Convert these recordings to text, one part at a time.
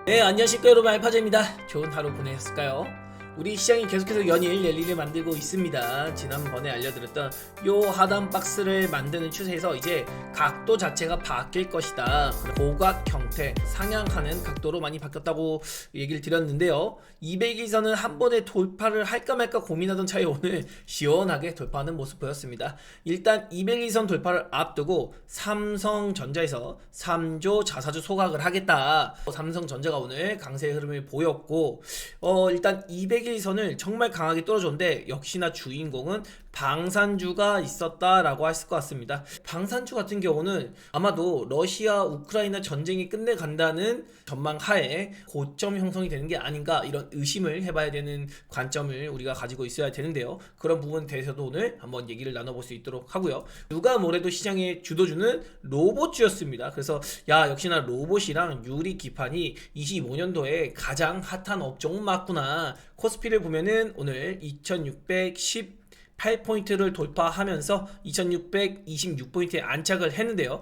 네, 안녕하십니까 여러분, 알파제입니다. 좋은 하루 보내셨을까요? 우리 시장이 계속해서 연일 랠리를 만들고 있습니다. 지난번에 알려드렸던 요 하단 박스를 만드는 추세에서 이제 각도 자체가 바뀔 것이다. 고각 형태, 상향하는 각도로 많이 바뀌었다고 얘기를 드렸는데요. 200일선은 한 번에 돌파를 할까 말까 고민하던 차에 오늘 시원하게 돌파하는 모습 보였습니다. 일단 200일선 돌파를 앞두고 삼성전자에서 3조 자사주 소각을 하겠다. 삼성전자가 오늘 강세 흐름을 보였고, 일단 200일선을 정말 강하게 떨어졌는데 역시나 주인공은 방산주가 있었다라고 할 것 같습니다. 방산주 같은 경우는 아마도 러시아 우크라이나 전쟁이 끝내간다는 전망 하에 고점 형성이 되는 게 아닌가, 이런 의심을 해봐야 되는 관점을 우리가 가지고 있어야 되는데요. 그런 부분에 대해서도 오늘 한번 얘기를 나눠볼 수 있도록 하고요. 누가 뭐래도 시장의 주도주는 로봇주였습니다. 그래서 역시나 로봇이랑 유리 기판이 25년도에 가장 핫한 업종은 맞구나. 코스피를 보면은 오늘 2618포인트를 돌파하면서 2626포인트에 안착을 했는데요.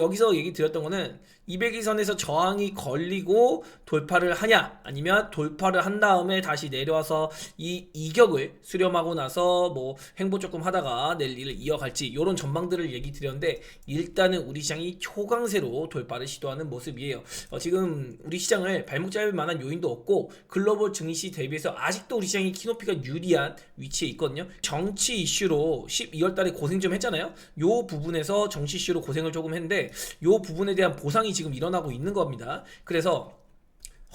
여기서 얘기 드렸던 거는 200일선에서 저항이 걸리고 돌파를 하냐, 아니면 돌파를 한 다음에 다시 내려와서 이 이격을 수렴하고 나서 뭐 횡보 조금 하다가 랠리를 이어갈지, 이런 전망들을 얘기 드렸는데, 일단은 우리 시장이 초강세로 돌파를 시도하는 모습이에요. 지금 우리 시장을 발목 잡을 만한 요인도 없고, 글로벌 증시 대비해서 아직도 우리 시장이 키높이가 유리한 위치에 있거든요. 정치 이슈로 12월 달에 고생 좀 했잖아요. 요 부분에서 정치 이슈로 고생을 조금 했는데, 요 부분에 대한 보상이 지금 일어나고 있는 겁니다. 그래서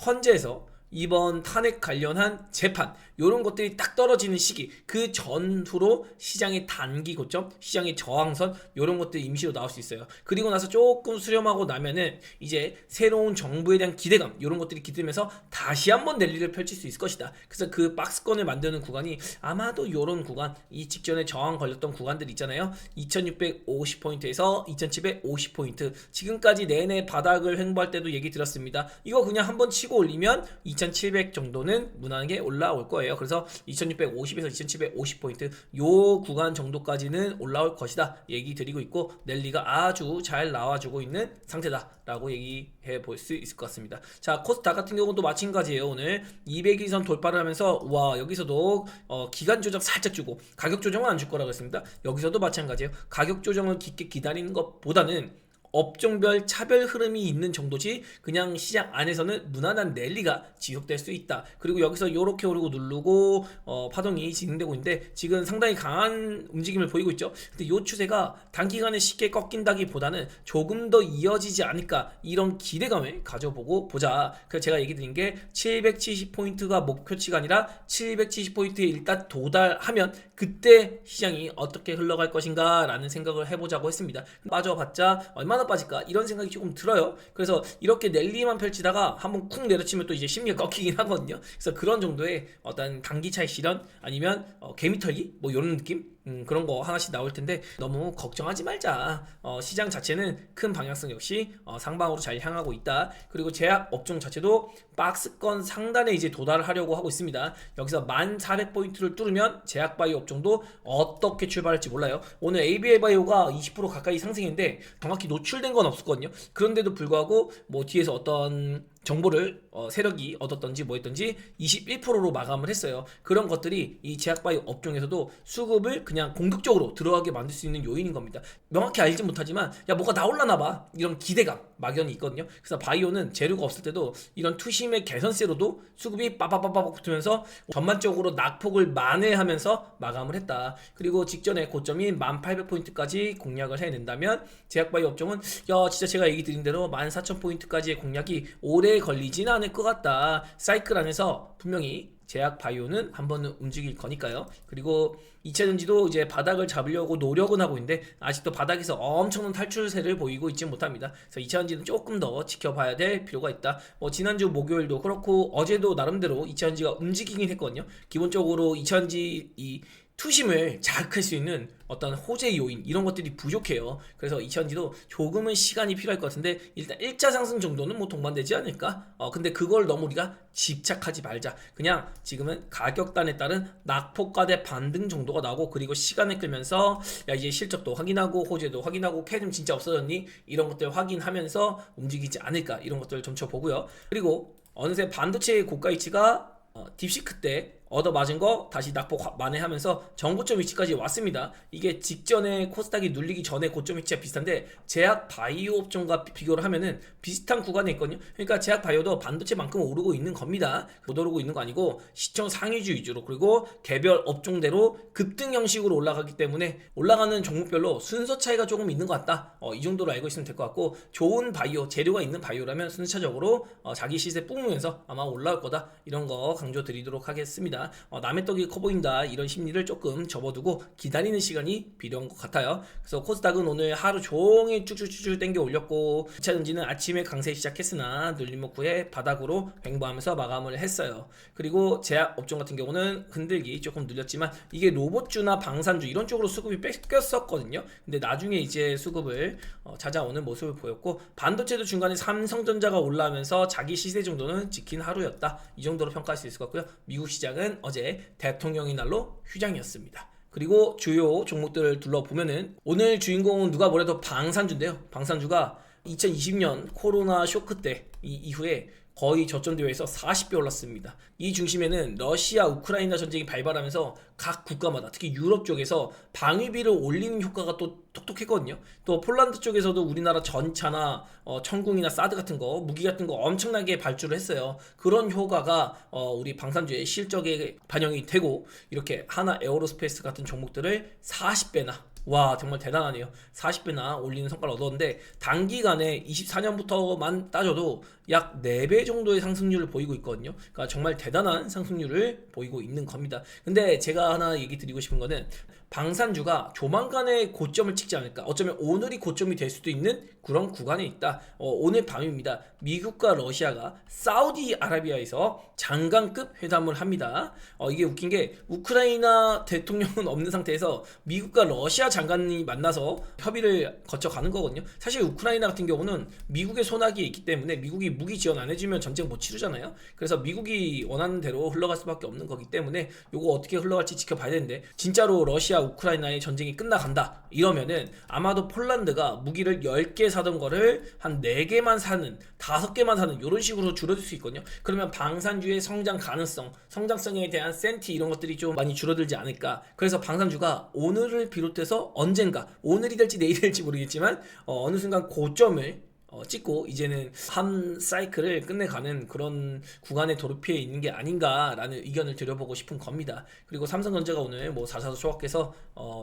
헌재에서 이번 탄핵 관련한 재판, 이런 것들이 딱 떨어지는 시기, 그 전후로 시장의 단기 고점, 시장의 저항선, 이런 것들이 임시로 나올 수 있어요. 그리고 나서 조금 수렴하고 나면은 이제 새로운 정부에 대한 기대감, 이런 것들이 기대면서 다시 한번 랠리를 펼칠 수 있을 것이다. 그래서 그 박스권을 만드는 구간이 아마도 이런 구간, 이 직전에 저항 걸렸던 구간들 있잖아요. 2650포인트에서 2750포인트, 지금까지 내내 바닥을 횡보할 때도 얘기 드렸습니다. 이거 그냥 한번 치고 올리면 2700 정도는 무난하게 올라올 거예요. 그래서 2650에서 2750포인트 요 구간 정도까지는 올라올 것이다 얘기 드리고 있고, 랠리가 아주 잘 나와주고 있는 상태다 라고 얘기해 볼 수 있을 것 같습니다. 자, 코스닥 같은 경우도 마찬가지예요. 오늘 200일선 돌파를 하면서 여기서도 기간 조정 살짝 주고, 가격 조정은 안 줄 거라고 했습니다. 여기서도 마찬가지예요. 가격 조정을 깊게 기다리는 것보다는 업종별 차별 흐름이 있는 정도지, 그냥 시장 안에서는 무난한 랠리가 지속될 수 있다. 그리고 여기서 이렇게 오르고 누르고 파동이 진행되고 있는데, 지금 상당히 강한 움직임을 보이고 있죠. 근데 이 추세가 단기간에 쉽게 꺾인다기보다는 조금 더 이어지지 않을까, 이런 기대감을 가져보고 보자. 그래서 제가 얘기 드린 게 770포인트가 목표치가 아니라 770포인트에 일단 도달하면 그때 시장이 어떻게 흘러갈 것인가 라는 생각을 해보자고 했습니다. 빠져봤자 얼마나 빠질까, 이런 생각이 조금 들어요. 그래서 이렇게 랠리만 펼치다가 한번 쿵 내려치면 또 이제 심리가 꺾이긴 하거든요. 그래서 그런 정도의 어떤 단기차익 실현, 아니면 개미털기, 뭐 이런 느낌, 그런 거 하나씩 나올 텐데 너무 걱정하지 말자. 시장 자체는 큰 방향성 역시 상방으로 잘 향하고 있다. 그리고 제약 업종 자체도 박스권 상단에 이제 도달을 하려고 하고 있습니다. 여기서 1400포인트를 뚫으면 제약바이오 업종도 어떻게 출발할지 몰라요. 오늘 ABL바이오가 20% 가까이 상승했는데 정확히 노출된 건 없었거든요. 그런데도 불구하고 뭐 뒤에서 어떤 정보를 세력이 얻었던지 뭐 했던지 21%로 마감을 했어요. 그런 것들이 이 제약바이오 업종에서도 수급을 그냥 공격적으로 들어가게 만들 수 있는 요인인 겁니다. 명확히 알지 못하지만 뭐가 나올라나 봐, 이런 기대감 막연히 있거든요. 그래서 바이오는 재료가 없을 때도 이런 투심의 개선세로도 수급이 빠바바바박 붙으면서 전반적으로 낙폭을 만회하면서 마감을 했다. 그리고 직전에 고점인 1800포인트까지 공략을 해낸다면 제약바이오 업종은 진짜 제가 얘기 드린 대로 14000포인트까지의 공략이 오래 걸리진 않을 것 같다. 사이클 안에서 분명히 제약 바이오는 한 번은 움직일 거니까요. 그리고 2차전지도 이제 바닥을 잡으려고 노력은 하고 있는데 아직도 바닥에서 엄청난 탈출세를 보이고 있지 못합니다. 그래서 2차전지는 조금 더 지켜봐야 될 필요가 있다. 지난주 목요일도 그렇고 어제도 나름대로 2차전지가 움직이긴 했거든요. 기본적으로 2차전지 이 투심을 자극할 수 있는 어떤 호재 요인, 이런 것들이 부족해요. 그래서 2차전지도 조금은 시간이 필요할 것 같은데 일단 일자 상승 정도는 뭐 동반되지 않을까? 근데 그걸 너무 우리가 집착하지 말자. 그냥 지금은 가격단에 따른 낙폭과대 반등 정도가 나오고, 그리고 시간을 끌면서 이제 실적도 확인하고 호재도 확인하고 캐즘 진짜 없어졌니? 이런 것들 확인하면서 움직이지 않을까, 이런 것들을 점쳐보고요. 그리고 어느새 반도체의 고가 위치가 딥시크 때 얻어맞은 거 다시 낙폭 만회하면서 전고점 위치까지 왔습니다. 이게 직전에 코스닥이 눌리기 전에 고점 위치가 비슷한데 제약 바이오 업종과 비교를 하면은 비슷한 구간에 있거든요. 그러니까 제약 바이오도 반도체만큼 오르고 있는 겁니다. 못 오르고 있는 거 아니고 시총 상위주 위주로, 그리고 개별 업종대로 급등 형식으로 올라가기 때문에 올라가는 종목별로 순서 차이가 조금 있는 것 같다. 이 정도로 알고 있으면 될 것 같고, 좋은 바이오, 재료가 있는 바이오라면 순차적으로 자기 시세 뿜으면서 아마 올라올 거다, 이런 거 강조드리도록 하겠습니다. 남의 떡이 커 보인다, 이런 심리를 조금 접어두고 기다리는 시간이 필요한 것 같아요. 그래서 코스닥은 오늘 하루 종일 쭉쭉쭉 당겨 올렸고, 2차전지는 아침에 강세 시작했으나 눌림목 후에 바닥으로 횡보하면서 마감을 했어요. 그리고 제약 업종 같은 경우는 흔들기 조금 눌렸지만 이게 로봇주나 방산주 이런 쪽으로 수급이 뺏겼었거든요. 근데 나중에 이제 수급을 찾아오는 모습을 보였고, 반도체도 중간에 삼성전자가 올라오면서 자기 시세 정도는 지킨 하루였다, 이 정도로 평가할 수 있을 것 같고요. 미국 시장은 어제 대통령의 날로 휴장이었습니다. 그리고 주요 종목들을 둘러보면은 오늘 주인공은 누가 뭐래도 방산주인데요. 방산주가 2020년 코로나 쇼크 때 이후에 거의 저점 대회에서 40배 올랐습니다. 이 중심에는 러시아 우크라이나 전쟁이 발발하면서 각 국가마다, 특히 유럽 쪽에서 방위비를 올리는 효과가 또 톡톡했거든요. 또 폴란드 쪽에서도 우리나라 전차나 천궁이나 사드 같은 거, 무기 같은 거 엄청나게 발주를 했어요. 그런 효과가 우리 방산주의 실적에 반영이 되고, 이렇게 하나 에어로스페이스 같은 종목들을 40배나, 와 정말 대단하네요, 40배나 올리는 성과를 얻었는데, 단기간에 24년부터만 따져도 약 4배 정도의 상승률을 보이고 있거든요. 그러니까 정말 대단한 상승률을 보이고 있는 겁니다. 근데 제가 하나 얘기 드리고 싶은 거는, 방산주가 조만간에 고점을 찍지 않을까, 어쩌면 오늘이 고점이 될 수도 있는 그런 구간에 있다. 오늘 밤입니다. 미국과 러시아가 사우디아라비아에서 장관급 회담을 합니다. 이게 웃긴 게, 우크라이나 대통령은 없는 상태에서 미국과 러시아 장관이 만나서 협의를 거쳐가는 거거든요. 사실 우크라이나 같은 경우는 미국의 손아귀에 있기 때문에 미국이 무기 지원 안 해주면 전쟁 못 치르잖아요. 그래서 미국이 원하는 대로 흘러갈 수밖에 없는 거기 때문에 요거 어떻게 흘러갈지 지켜봐야 되는데, 진짜로 러시아 우크라이나의 전쟁이 끝나간다 이러면은 아마도 폴란드가 무기를 10개 사던 거를 한 4개만 사는, 5개만 사는, 이런 식으로 줄어들 수 있거든요. 그러면 방산주의 성장 가능성, 성장성에 대한 센티 이런 것들이 좀 많이 줄어들지 않을까. 그래서 방산주가 오늘을 비롯해서 언젠가, 오늘이 될지 내일이 될지 모르겠지만 어느 순간 고점을 찍고 이제는 한 사이클을 끝내가는 그런 구간에 돌입해 있는 게 아닌가라는 의견을 드려보고 싶은 겁니다. 그리고 삼성전자가 오늘 뭐 4.4도 초합해서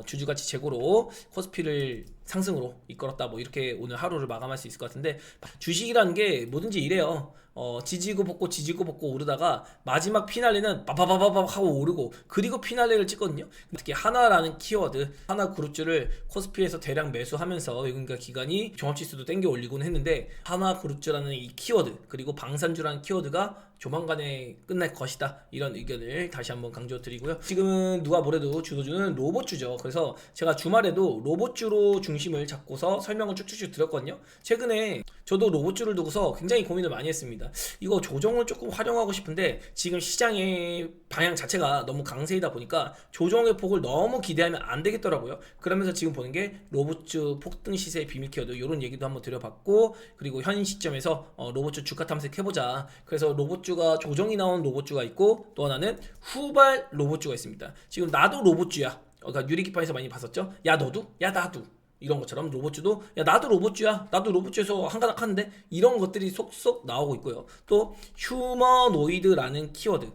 주주가치 제고로 코스피를 상승으로 이끌었다, 뭐 이렇게 오늘 하루를 마감할 수 있을 것 같은데, 주식이라는 게 뭐든지 이래요. 지지고 볶고 오르다가 마지막 피날레는 빠바바바박 하고 오르고, 그리고 피날레를 찍거든요. 특히 하나라는 키워드, 하나 그룹주를 코스피에서 대량 매수하면서 그러니까 기간이 종합지수도 땡겨 올리곤 했는데, 하나 그룹주라는 이 키워드, 그리고 방산주라는 키워드가 조만간에 끝날 것이다, 이런 의견을 다시 한번 강조드리고요. 지금은 누가 뭐래도 주도주는 로봇주죠. 그래서 제가 주말에도 로봇주로 중심을 잡고서 설명을 쭉쭉쭉 드렸거든요. 최근에 저도 로봇주를 두고서 굉장히 고민을 많이 했습니다. 이거 조정을 조금 활용하고 싶은데 지금 시장의 방향 자체가 너무 강세이다 보니까 조정의 폭을 너무 기대하면 안 되겠더라고요. 그러면서 지금 보는 게 로봇주 폭등 시세의 비밀 키워드, 이런 얘기도 한번 드려봤고, 그리고 현 시점에서 로봇주 주가 탐색해보자. 그래서 로봇주가 조정이 나온 로봇주가 있고, 또 하나는 후발 로봇주가 있습니다. 지금 나도 로봇주야, 그러니까 유리기판에서 많이 봤었죠. 야 너도? 야 나도? 이런 것처럼 로봇주도 야 나도 로봇주야, 나도 로봇주에서 한가닥 하는데, 이런 것들이 속속 나오고 있고요. 또 휴머노이드라는 키워드,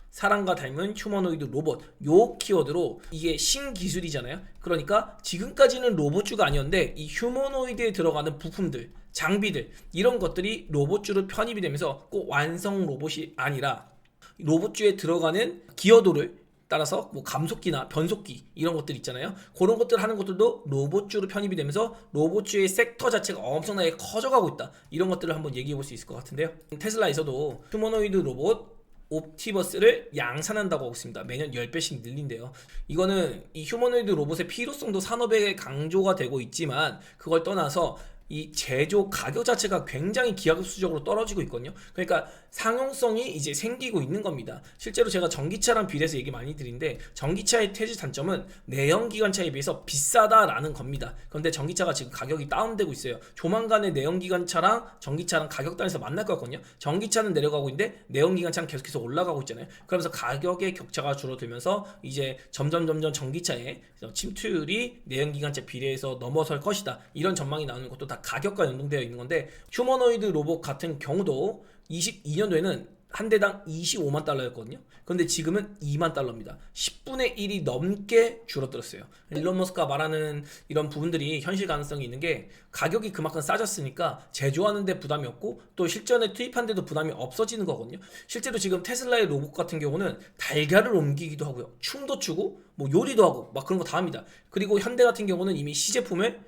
사람과 닮은 휴머노이드 로봇, 요 키워드로, 이게 신기술이잖아요. 그러니까 지금까지는 로봇주가 아니었는데 이 휴머노이드에 들어가는 부품들, 장비들, 이런 것들이 로봇주로 편입이 되면서 꼭 완성 로봇이 아니라 로봇주에 들어가는 기여도를 따라서 뭐 감속기나 변속기 이런 것들 있잖아요. 그런 것들 하는 것들도 로봇주로 편입이 되면서 로봇주의 섹터 자체가 엄청나게 커져가고 있다, 이런 것들을 한번 얘기해 볼 수 있을 것 같은데요. 테슬라에서도 휴머노이드 로봇 옵티버스를 양산한다고 하고 있습니다. 매년 10배씩 늘린대요. 이거는 이 휴머노이드 로봇의 필요성도 산업에 강조가 되고 있지만, 그걸 떠나서 이 제조 가격 자체가 굉장히 기하급수적으로 떨어지고 있거든요. 그러니까 상용성이 이제 생기고 있는 겁니다. 실제로 제가 전기차랑 비례해서 얘기 많이 드리는데 전기차의 태지 단점은 내연기관차에 비해서 비싸다라는 겁니다. 그런데 전기차가 지금 가격이 다운되고 있어요. 조만간에 내연기관차랑 전기차랑 가격 단에서 만날 거거든요. 전기차는 내려가고 있는데 내연기관차는 계속해서 올라가고 있잖아요. 그러면서 가격의 격차가 줄어들면서 이제 점점 전기차의 침투율이 내연기관차 비례해서 넘어설 것이다. 이런 전망이 나오는 것도 다 가격과 연동되어 있는 건데 휴머노이드 로봇 같은 경우도 22년도에는 한 대당 25만 달러였거든요. 그런데 지금은 2만 달러입니다. 10분의 1이 넘게 줄어들었어요. 일론 머스크가 말하는 이런 부분들이 현실 가능성이 있는 게 가격이 그만큼 싸졌으니까 제조하는데 부담이 없고 또 실전에 투입하는데도 부담이 없어지는 거거든요. 실제로 지금 테슬라의 로봇 같은 경우는 달걀을 옮기기도 하고요. 춤도 추고 뭐 요리도 하고 막 그런 거 다 합니다. 그리고 현대 같은 경우는 이미 시제품에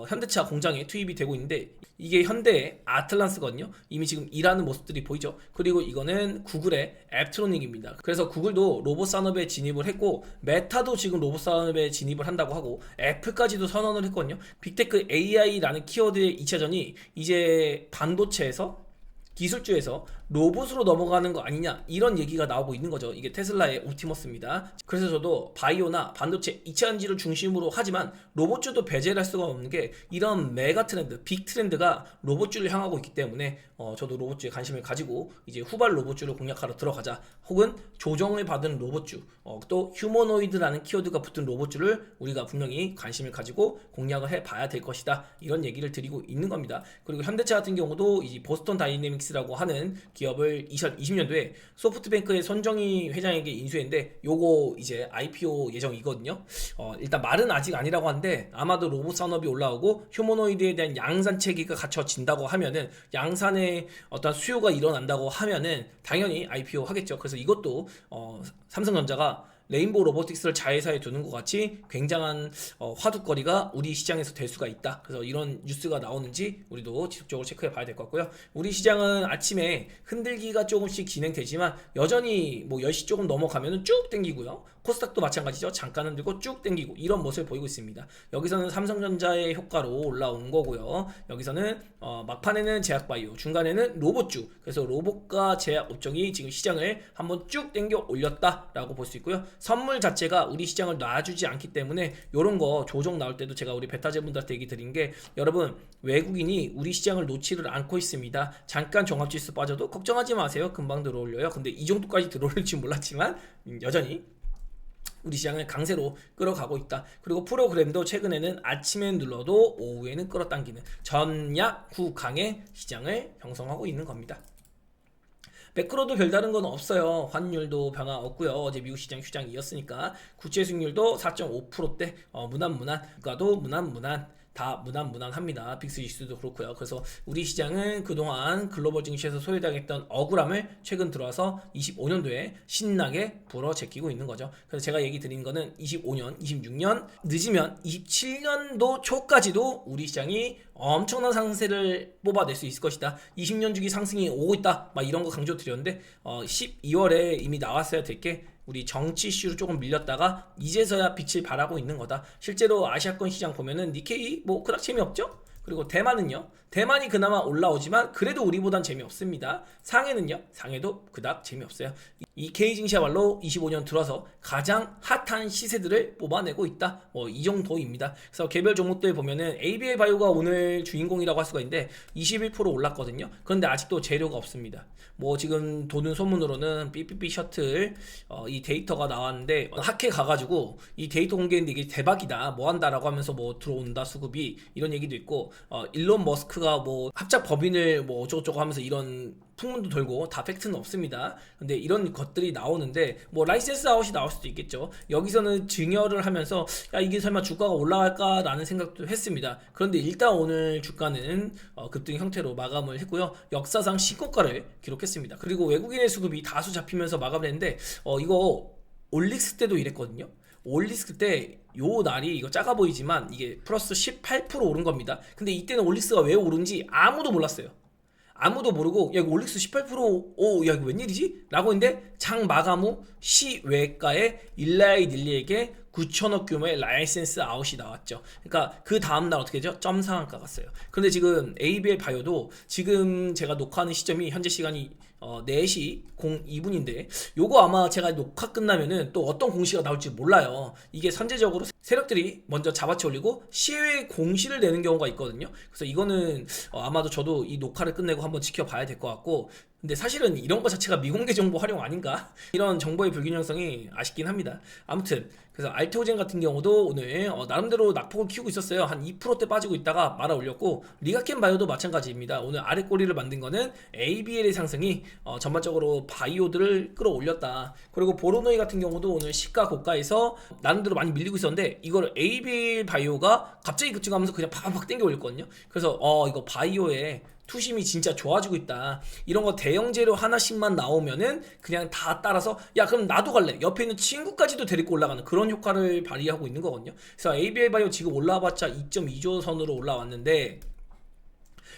현대차 공장에 투입이 되고 있는데 이게 현대의 아틀란스거든요. 이미 지금 일하는 모습들이 보이죠. 그리고 이거는 구글의 앱트로닉입니다. 그래서 구글도 로봇 산업에 진입을 했고 메타도 지금 로봇 산업에 진입을 한다고 하고 애플까지도 선언을 했거든요. 빅테크 AI라는 키워드의 2차전이 이제 반도체에서 기술주에서 로봇으로 넘어가는 거 아니냐 이런 얘기가 나오고 있는 거죠. 이게 테슬라의 옵티머스입니다. 그래서 저도 바이오나 반도체 2차전지를 중심으로 하지만 로봇주도 배제를 할 수가 없는 게 이런 메가 트렌드, 빅 트렌드가 로봇주를 향하고 있기 때문에 저도 로봇주에 관심을 가지고 이제 후발 로봇주를 공략하러 들어가자 혹은 조정을 받은 로봇주 또 휴머노이드라는 키워드가 붙은 로봇주를 우리가 분명히 관심을 가지고 공략을 해봐야 될 것이다 이런 얘기를 드리고 있는 겁니다. 그리고 현대차 같은 경우도 이 보스턴 다이내믹스라고 하는 기업을 2020년도에 소프트뱅크의 손정희 회장에게 인수했는데 요거 이제 IPO 예정이거든요. 일단 말은 아직 아니라고 하는데 아마도 로봇 산업이 올라오고 휴머노이드에 대한 양산 체계가 갖춰진다고 하면은 양산의 어떤 수요가 일어난다고 하면은 당연히 IPO 하겠죠. 그래서 이것도 삼성전자가 레인보우 로보틱스를 자회사에 두는 것 같이 굉장한 화두거리가 우리 시장에서 될 수가 있다. 그래서 이런 뉴스가 나오는지 우리도 지속적으로 체크해 봐야 될 것 같고요. 우리 시장은 아침에 흔들기가 조금씩 진행되지만 여전히 뭐 10시 조금 넘어가면은 쭉 땡기고요. 코스닥도 마찬가지죠. 잠깐 흔들고 쭉 땡기고 이런 모습을 보이고 있습니다. 여기서는 삼성전자의 효과로 올라온 거고요. 여기서는 막판에는 제약바이오, 중간에는 로봇주. 그래서 로봇과 제약 업종이 지금 시장을 한번 쭉 땡겨 올렸다라고 볼 수 있고요. 선물 자체가 우리 시장을 놔주지 않기 때문에 이런 거 조정 나올 때도 제가 우리 베타제분들한테 얘기 드린 게 여러분 외국인이 우리 시장을 놓지를 않고 있습니다. 잠깐 종합지수 빠져도 걱정하지 마세요. 금방 들어올려요. 근데 이 정도까지 들어올릴지 몰랐지만 여전히 우리 시장을 강세로 끌어가고 있다. 그리고 프로그램도 최근에는 아침에 눌러도 오후에는 끌어당기는 전약 후강의 시장을 형성하고 있는 겁니다. 매크로도 별다른 건 없어요. 환율도 변화 없고요. 어제 미국 시장 휴장이었으니까 국채 수익률도 4.5%대 무난무난, 국가도 무난무난, 다 무난무난합니다. 빅스 지수도 그렇고요. 그래서 우리 시장은 그동안 글로벌 증시에서 소외당했던 억울함을 최근 들어와서 25년도에 신나게 불어제끼고 있는 거죠. 그래서 제가 얘기 드린 거는 25년, 26년, 늦으면 27년도 초까지도 우리 시장이 엄청난 상승세를 뽑아낼 수 있을 것이다. 20년 주기 상승이 오고 있다. 막 이런 거 강조 드렸는데 12월에 이미 나왔어야 될 게 우리 정치 이슈로 조금 밀렸다가 이제서야 빛을 발하고 있는 거다. 실제로 아시아권 시장 보면은 니케이 뭐 그닥 재미없죠? 그리고 대만은요. 대만이 그나마 올라오지만 그래도 우리보단 재미없습니다. 상해는요. 상해도 그닥 재미없어요. 이 K증시야말로 25년 들어서 가장 핫한 시세들을 뽑아내고 있다. 뭐 이 정도입니다. 그래서 개별 종목들 보면은 ABL 바이오가 오늘 주인공이라고 할 수가 있는데 21% 올랐거든요. 그런데 아직도 재료가 없습니다. 뭐 지금 도는 소문으로는 삐삐삐 셔틀 이 데이터가 나왔는데 하캐 가가지고 이 데이터 공개했는데 이게 대박이다. 뭐 한다라고 하면서 뭐 들어온다 수급이 이런 얘기도 있고 일론 머스크가 뭐 합작 법인을 뭐 어쩌고저쩌고 하면서 이런 풍문도 돌고 다 팩트는 없습니다. 근데 이런 것들이 나오는데 뭐 라이센스 아웃이 나올 수도 있겠죠. 여기서는 증여를 하면서 야 이게 설마 주가가 올라갈까라는 생각도 했습니다. 그런데 일단 오늘 주가는 급등 형태로 마감을 했고요. 역사상 신고가를 기록했습니다. 그리고 외국인의 수급이 다수 잡히면서 마감을 했는데 이거 올릭스 때도 이랬거든요. 올릭스 때 요 날이 이거 작아 보이지만 이게 플러스 18% 오른 겁니다. 근데 이때는 올릭스가 왜 오른지 아무도 몰랐어요. 아무도 모르고 야 이거 올릭스 18% 야 이거 웬일이지? 라고 했는데 장 마감 후 시외가의 일라이 닐리에게 9천억 규모의 라이센스 아웃이 나왔죠. 그러니까 그 다음날 어떻게 되죠? 점상한가 갔어요. 그런데 지금 ABL 바이오도 지금 제가 녹화하는 시점이 현재 시간이 4시 02분인데 요거 아마 제가 녹화 끝나면은 또 어떤 공시가 나올지 몰라요. 이게 선제적으로 세력들이 먼저 잡아채 올리고 시외 공시를 내는 경우가 있거든요. 그래서 이거는 아마도 저도 이 녹화를 끝내고 한번 지켜봐야 될 것 같고, 근데 사실은 이런 거 자체가 미공개 정보 활용 아닌가? 이런 정보의 불균형성이 아쉽긴 합니다. 아무튼 그래서 알테오젠 같은 경우도 오늘 나름대로 낙폭을 키우고 있었어요. 한 2%대 빠지고 있다가 말아 올렸고, 리가켄 바이오도 마찬가지입니다. 오늘 아래 꼬리를 만든 거는 ABL의 상승이 전반적으로 바이오들을 끌어올렸다. 그리고 보로노이 같은 경우도 오늘 시가 고가에서 나름대로 많이 밀리고 있었는데 이걸 ABL 바이오가 갑자기 급증하면서 그냥 팍팍 땡겨 올렸거든요. 그래서 이거 바이오에 투심이 진짜 좋아지고 있다. 이런 거 대형 재료 하나씩만 나오면은 그냥 다 따라서 야 그럼 나도 갈래. 옆에 있는 친구까지도 데리고 올라가는 그런 효과를 발휘하고 있는 거거든요. 그래서 ABL 바이오 지금 올라와봤자 2.2조 선으로 올라왔는데,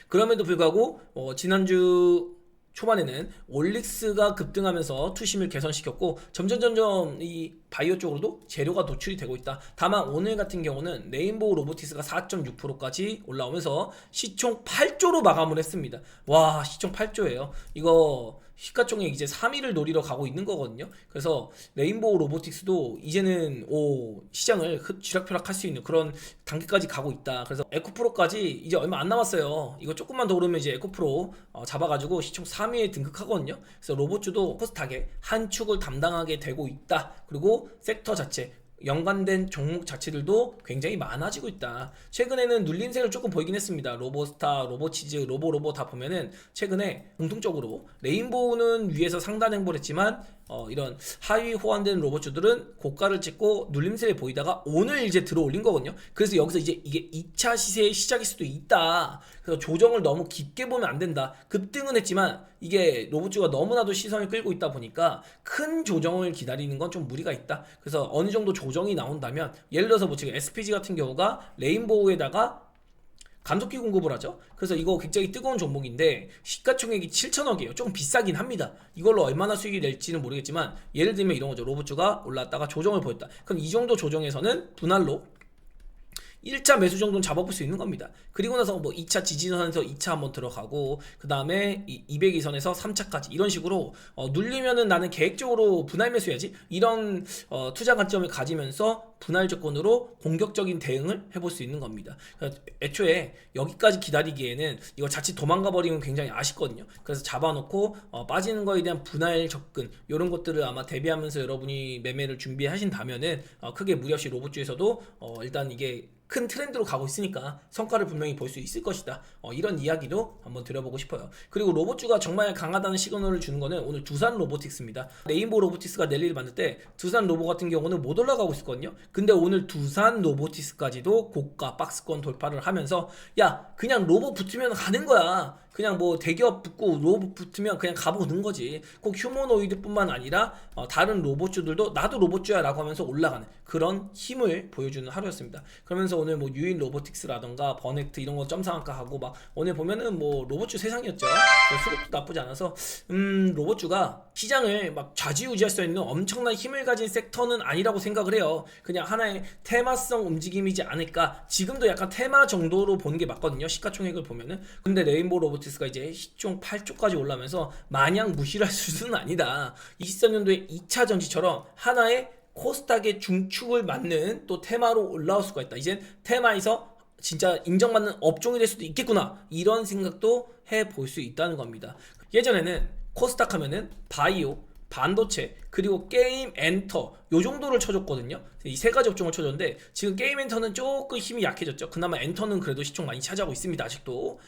그럼에도 불구하고 지난주 초반에는 올릭스가 급등하면서 투심을 개선시켰고 점점 이 바이오 쪽으로도 재료가 노출이 되고 있다. 다만 오늘 같은 경우는 레인보우 로보틱스가 4.6%까지 올라오면서 시총 8조로 마감을 했습니다. 와, 시총 8조예요. 이거 시가총액 이제 3위를 노리러 가고 있는 거거든요. 그래서 레인보우 로보틱스도 이제는 시장을 쥐락펴락할 수 있는 그런 단계까지 가고 있다. 그래서 에코프로까지 이제 얼마 안 남았어요. 이거 조금만 더 오르면 이제 에코프로 잡아가지고 시총 3위에 등극하거든요. 그래서 로봇주도 코스닥에 한 축을 담당하게 되고 있다. 그리고 섹터 자체 연관된 종목 자체들도 굉장히 많아지고 있다. 최근에는 눌림세를 조금 보이긴 했습니다. 로보스타, 로보치즈, 로보로보 다 보면은 최근에 공통적으로 레인보우는 위에서 상단 행보를 했지만 이런 하위 호환된 로봇주들은 고가를 찍고 눌림세를 보이다가 오늘 이제 들어 올린 거거든요. 그래서 여기서 이제 이게 2차 시세의 시작일 수도 있다. 그래서 조정을 너무 깊게 보면 안 된다. 급등은 했지만 이게 로봇주가 너무나도 시선을 끌고 있다 보니까 큰 조정을 기다리는 건 좀 무리가 있다. 그래서 어느 정도 조정이 나온다면, 예를 들어서 뭐 지금 SPG 같은 경우가 레인보우에다가 감속기 공급을 하죠. 그래서 이거 굉장히 뜨거운 종목인데 시가총액이 7천억이에요. 조금 비싸긴 합니다. 이걸로 얼마나 수익이 낼지는 모르겠지만, 예를 들면 이런 거죠. 로봇주가 올랐다가 조정을 보였다. 그럼 이 정도 조정에서는 분할로 1차 매수 정도는 잡아볼 수 있는 겁니다. 그리고 나서 뭐 2차 지지선에서 2차 한번 들어가고, 그 다음에 202선에서 3차까지 이런 식으로 눌리면은 나는 계획적으로 분할 매수해야지, 이런 투자 관점을 가지면서 분할 조건으로 공격적인 대응을 해볼 수 있는 겁니다. 애초에 여기까지 기다리기에는 이거 자칫 도망가 버리면 굉장히 아쉽거든요. 그래서 잡아놓고 빠지는 거에 대한 분할 접근, 이런 것들을 아마 대비하면서 여러분이 매매를 준비하신다면은 크게 무리 없이 로봇주에서도 일단 이게 큰 트렌드로 가고 있으니까 성과를 분명히 볼 수 있을 것이다. 이런 이야기도 한번 드려보고 싶어요. 그리고 로봇주가 정말 강하다는 시그널을 주는 거는 오늘 두산 로보틱스입니다. 레인보우 로보틱스가 랠리를 만들 때 두산 로보 같은 경우는 못 올라가고 있었거든요. 근데 오늘 두산 로보틱스까지도 고가 박스권 돌파를 하면서 야 그냥 로봇 붙으면 가는 거야. 그냥 뭐 대기업 붙고 로봇 붙으면 그냥 가보는 거지. 꼭 휴머노이드뿐만 아니라 다른 로봇주들도 나도 로봇주야 라고 하면서 올라가는 그런 힘을 보여주는 하루였습니다. 그러면서 오늘 뭐 유인 로보틱스라던가 버넥트 이런 거 점상한가하고 막 오늘 보면은 뭐 로봇주 세상이었죠. 수급도 나쁘지 않아서 로봇주가 시장을 막 좌지우지할 수 있는 엄청난 힘을 가진 섹터는 아니라고 생각을 해요. 그냥 하나의 테마성 움직임이지 않을까. 지금도 약간 테마 정도로 보는 게 맞거든요. 시가총액을 보면은. 근데 레인보우 로보틱스가 이제 시총 8조까지 올라오면서 마냥 무시를 할 수는 아니다. 23년도에 2차 전지처럼 하나의 코스닥의 중축을 맞는 또 테마로 올라올 수가 있다. 이젠 테마에서 진짜 인정받는 업종이 될 수도 있겠구나. 이런 생각도 해볼 수 있다는 겁니다. 예전에는 코스닥 하면은 바이오, 반도체, 그리고 게임 엔터 요 정도를 쳐줬거든요. 이 세 가지 업종을 쳐줬는데 지금 게임 엔터는 조금 힘이 약해졌죠. 그나마 엔터는 그래도 시총 많이 차지하고 있습니다. 아직도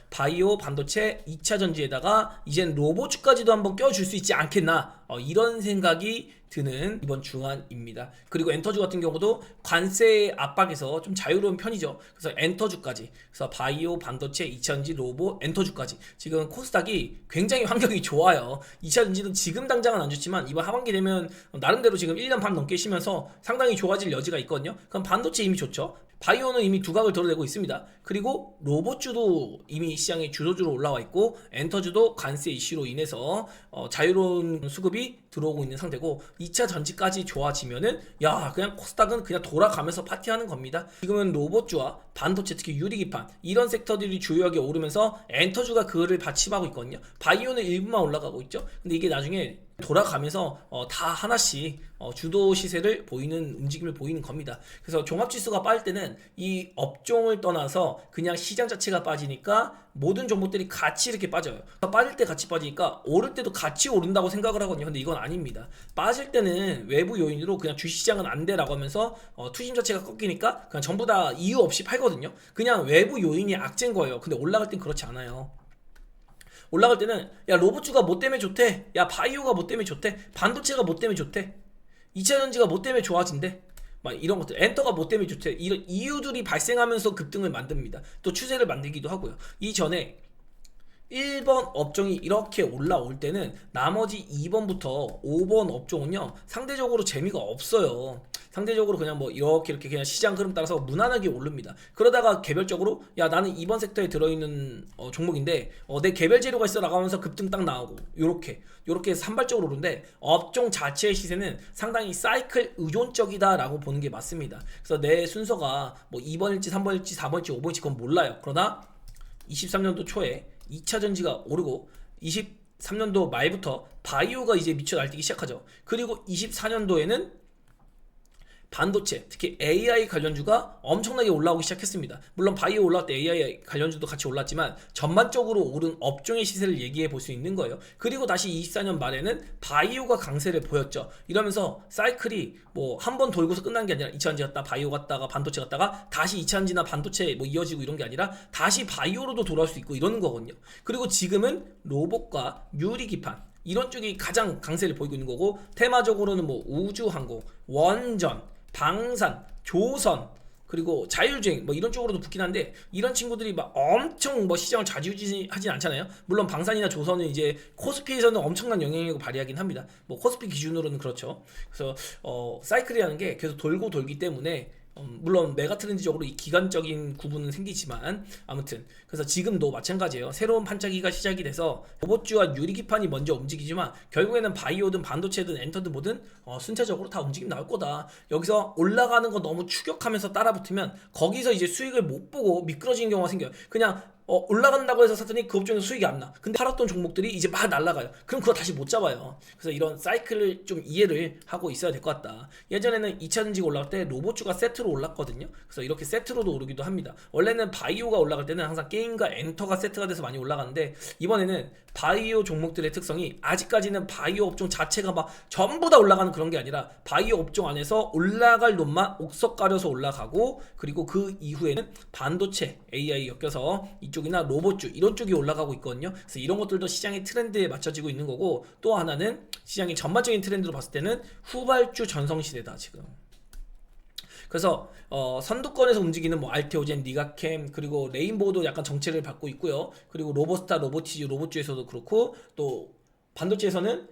바이오, 반도체, 2차 전지에다가 이젠 로봇주까지도 한번 껴줄 수 있지 않겠나, 이런 생각이 드는 이번 주간입니다. 그리고 엔터주 같은 경우도 관세 압박에서 좀 자유로운 편이죠. 그래서 엔터주까지, 그래서 바이오, 반도체, 2차 전지, 로봇, 엔터주까지 지금 코스닥이 굉장히 환경이 좋아요. 2차 전지는 지금 당장은 안 좋지만 이번 하반기 되면 나름대로 지금 지금 1년 반 넘게 쉬면서 상당히 좋아질 여지가 있거든요. 그럼 반도체 이미 좋죠. 바이오는 이미 두각을 드러내고 있습니다. 그리고 로봇주도 이미 시장에 주도주로 올라와 있고 엔터주도 관세 이슈로 인해서 자유로운 수급이 들어오고 있는 상태고 2차 전지까지 좋아지면은 야 그냥 코스닥은 그냥 돌아가면서 파티하는 겁니다. 지금은 로봇주와 반도체 특히 유리기판 이런 섹터들이 주요하게 오르면서 엔터주가 그를 받침하고 있거든요. 바이오는 일부만 올라가고 있죠. 근데 이게 나중에 돌아가면서 다 하나씩 주도 시세를 보이는 움직임을 보이는 겁니다. 그래서 종합지수가 빠질 때는 이 업종을 떠나서 그냥 시장 자체가 빠지니까 모든 종목들이 같이 이렇게 빠져요. 빠질 때 같이 빠지니까 오를 때도 같이 오른다고 생각을 하거든요. 근데 이건 아닙니다. 빠질 때는 외부 요인으로 그냥 주식시장은 안 돼라고 하면서 투심 자체가 꺾이니까 그냥 전부 다 이유 없이 팔거든요. 그냥 외부 요인이 악재인 거예요. 근데 올라갈 땐 그렇지 않아요. 올라갈 때는 야 로봇주가 뭐 때문에 좋대, 야 바이오가 뭐 때문에 좋대, 반도체가 뭐 때문에 좋대, 2차전지가 뭐 때문에 좋아진대, 막 이런 것들, 엔터가 뭐 때문에 좋대, 이런 이유들이 발생하면서 급등을 만듭니다. 또 추세를 만들기도 하고요. 이전에 1번 업종이 이렇게 올라올 때는 나머지 2번부터 5번 업종은요 상대적으로 재미가 없어요. 상대적으로 그냥 뭐 이렇게 그냥 시장 흐름 따라서 무난하게 오릅니다. 그러다가 개별적으로 야 나는 이번 섹터에 들어있는 종목인데 내 개별 재료가 있어 나가면서 급등 딱 나오고 요렇게 산발적으로 오르는데 업종 자체의 시세는 상당히 사이클 의존적이다 라고 보는 게 맞습니다. 그래서 내 순서가 뭐 2번일지 3번일지 4번일지 5번일지 그건 몰라요. 그러나 23년도 초에 2차전지가 오르고 23년도 말부터 바이오가 이제 미쳐 날뛰기 시작하죠. 그리고 24년도에는 반도체, 특히 AI 관련주가 엄청나게 올라오기 시작했습니다. 물론 바이오 올라올 때 AI 관련주도 같이 올랐지만 전반적으로 오른 업종의 시세를 얘기해 볼 수 있는 거예요. 그리고 다시 24년 말에는 바이오가 강세를 보였죠. 이러면서 사이클이 뭐 한 번 돌고서 끝난 게 아니라 2차전지 갔다 바이오 갔다가 반도체 갔다가 다시 2차전지나 반도체 뭐 이어지고 이런 게 아니라 다시 바이오로도 돌아올 수 있고 이러는 거거든요. 그리고 지금은 로봇과 유리기판 이런 쪽이 가장 강세를 보이고 있는 거고, 테마적으로는 뭐 우주항공, 원전, 방산, 조선, 그리고 자율주행 뭐 이런 쪽으로도 붙긴 한데, 이런 친구들이 막 엄청 뭐 시장을 좌지우지하진 않잖아요. 물론 방산이나 조선은 이제 코스피에서는 엄청난 영향력을 발휘하긴 합니다. 뭐 코스피 기준으로는 그렇죠. 그래서 사이클이라는 게 계속 돌고 돌기 때문에 물론 메가트렌드적으로 이 기간적인 구분은 생기지만 아무튼 그래서 지금도 마찬가지예요. 새로운 판짜기가 시작이 돼서 로봇주와 유리기판이 먼저 움직이지만 결국에는 바이오든 반도체든 엔터든 뭐든 순차적으로 다 움직임 나올 거다. 여기서 올라가는 거 너무 추격하면서 따라붙으면 거기서 이제 수익을 못 보고 미끄러지는 경우가 생겨요. 그냥 올라간다고 해서 샀더니 그 업종에서 수익이 안 나. 근데 팔았던 종목들이 이제 막 날아가요. 그럼 그거 다시 못 잡아요. 그래서 이런 사이클을 좀 이해를 하고 있어야 될 것 같다. 예전에는 2차전지가 올라갈 때 로봇주가 세트로 올랐거든요. 그래서 이렇게 세트로도 오르기도 합니다. 원래는 바이오가 올라갈 때는 항상 게임과 엔터가 세트가 돼서 많이 올라가는데, 이번에는 바이오 종목들의 특성이 아직까지는 바이오 업종 자체가 막 전부 다 올라가는 그런 게 아니라 바이오 업종 안에서 올라갈 놈만 옥석 가려서 올라가고, 그리고 그 이후에는 반도체, AI 엮여서 이쪽이나 로봇주 이런 쪽이 올라가고 있거든요. 그래서 이런 것들도 시장의 트렌드에 맞춰지고 있는 거고, 또 하나는 시장의 전반적인 트렌드로 봤을 때는 후발주 전성시대다 지금. 그래서 선두권에서 움직이는 뭐 알테오젠, 니가캠, 그리고 레인보우도 약간 정체를 받고 있고요. 그리고 로보스타, 로보티즈, 로봇주에서도 그렇고, 또 반도체에서는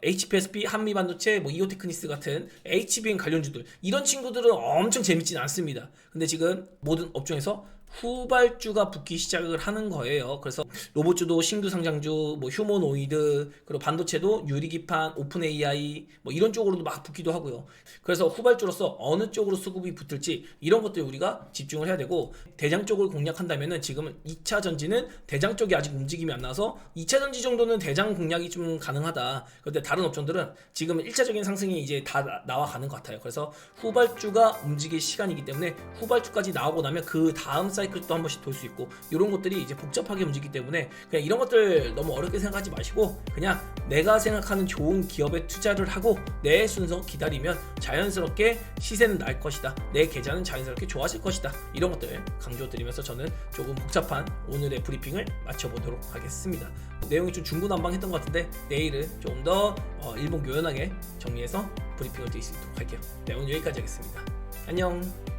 HPSP, 한미반도체, 뭐 이오테크니스 같은 HBM 관련주들, 이런 친구들은 엄청 재밌진 않습니다. 근데 지금 모든 업종에서 후발주가 붙기 시작을 하는 거예요. 그래서 로봇주도 신규 상장주, 뭐 휴머노이드, 그리고 반도체도 유리기판, 오픈 AI 뭐 이런 쪽으로도 막 붙기도 하고요. 그래서 후발주로서 어느 쪽으로 수급이 붙을지 이런 것들 우리가 집중을 해야 되고, 대장 쪽을 공략한다면은 지금은 2차 전지는 대장 쪽이 아직 움직임이 안 나서 2차 전지 정도는 대장 공략이 좀 가능하다. 그런데 다른 업종들은 지금은 1차적인 상승이 이제 다 나와가는 것 같아요. 그래서 후발주가 움직일 시간이기 때문에 후발주까지 나오고 나면 그 다음 사이클도 한 번씩 돌 수 있고, 이런 것들이 이제 복잡하게 움직이기 때문에 그냥 이런 것들 너무 어렵게 생각하지 마시고 그냥 내가 생각하는 좋은 기업에 투자를 하고 내 순서 기다리면 자연스럽게 시세는 날 것이다, 내 계좌는 자연스럽게 좋아질 것이다, 이런 것들 강조드리면서 저는 조금 복잡한 오늘의 브리핑을 마쳐보도록 하겠습니다. 내용이 좀 중구난방했던 것 같은데 내일은 좀 더 일본 교연하게 정리해서 브리핑을 드릴 수 있도록 할게요. 네, 오늘 여기까지 하겠습니다. 안녕.